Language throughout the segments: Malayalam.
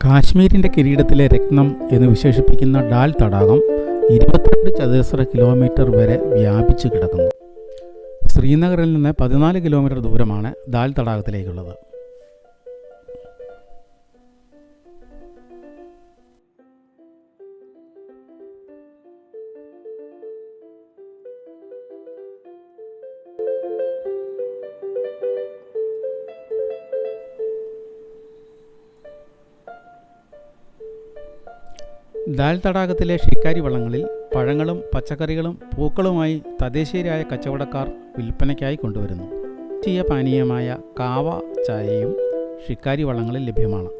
കാശ്മീരിൻ്റെ കിരീടത്തിലെ രത്നം എന്ന് വിശേഷിപ്പിക്കുന്ന ഡാൽ തടാകം 22 ചതുരശ്ര കിലോമീറ്റർ വരെ വ്യാപിച്ചു കിടക്കുന്നു. ശ്രീനഗറിൽ നിന്ന് 14 കിലോമീറ്റർ ദൂരമാണ് ദാൽ തടാകത്തിലേക്കുള്ളത്. ദാൽ തടാകത്തിലെ ഷിക്കാരി വള്ളങ്ങളിൽ പഴങ്ങളും പച്ചക്കറികളും പൂക്കളുമായി തദ്ദേശീയരായ കച്ചവടക്കാർ വിൽപ്പനയ്ക്കായി കൊണ്ടുവരുന്നു. ദേശീയ പാനീയമായ കാവ ചായയും ഷിക്കാരി വള്ളങ്ങളിൽ ലഭ്യമാണ്.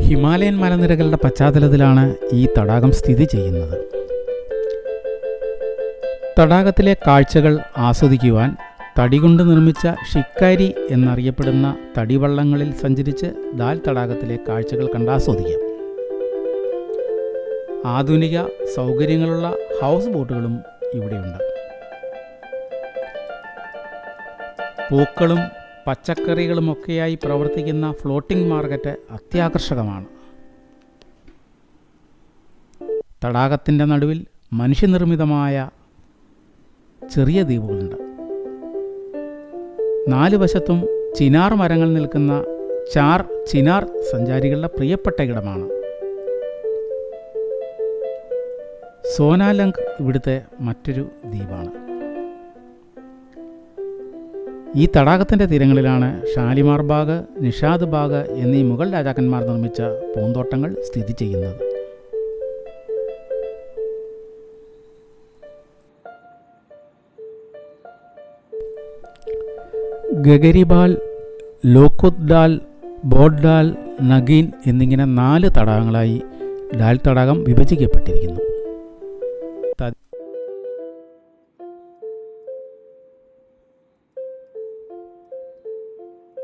ഹിമാലയൻ മലനിരകളുടെ പശ്ചാത്തലത്തിലാണ് ഈ തടാകം സ്ഥിതി ചെയ്യുന്നത്. തടാകത്തിലെ കാഴ്ചകൾ ആസ്വദിക്കുവാൻ തടികൊണ്ട് നിർമ്മിച്ച ഷിക്കാരി എന്നറിയപ്പെടുന്ന തടിവള്ളങ്ങളിൽ സഞ്ചരിച്ച് ദാൽ തടാകത്തിലെ കാഴ്ചകൾ കണ്ടാസ്വദിക്കാം. ആധുനിക സൗകര്യങ്ങളുള്ള ഹൗസ് ബോട്ടുകളും ഇവിടെയുണ്ട്. പൂക്കളും പച്ചക്കറികളുമൊക്കെയായി പ്രവർത്തിക്കുന്ന ഫ്ലോട്ടിംഗ് മാർക്കറ്റ് അത്യാകർഷകമാണ്. തടാകത്തിൻ്റെ നടുവിൽ മനുഷ്യനിർമ്മിതമായ ചെറിയ ദ്വീപുകളുണ്ട്. 4 വശത്തും ചിനാർ മരങ്ങൾ നിൽക്കുന്ന ചാർ ചിനാർ സഞ്ചാരികളുടെ പ്രിയപ്പെട്ട ഇടമാണ്. സോനാലങ്ക് ഇവിടുത്തെ മറ്റൊരു ദ്വീപാണ്. ഈ തടാകത്തിൻ്റെ തീരങ്ങളിലാണ് ഷാലിമാർ ബാഗ്, നിഷാദ് ബാഗ് എന്നീ മുഗൾ രാജാക്കന്മാർ നിർമ്മിച്ച പൂന്തോട്ടങ്ങൾ സ്ഥിതി ചെയ്യുന്നത്. ഗഗരിബാൽ, ലോക്കുത് ഡാൽ, ബോട്ട് ഡാൽ, നഗീൻ എന്നിങ്ങനെ 4 തടാകങ്ങളായി ഡാൽ തടാകം വിഭജിക്കപ്പെട്ടിരിക്കുന്നു.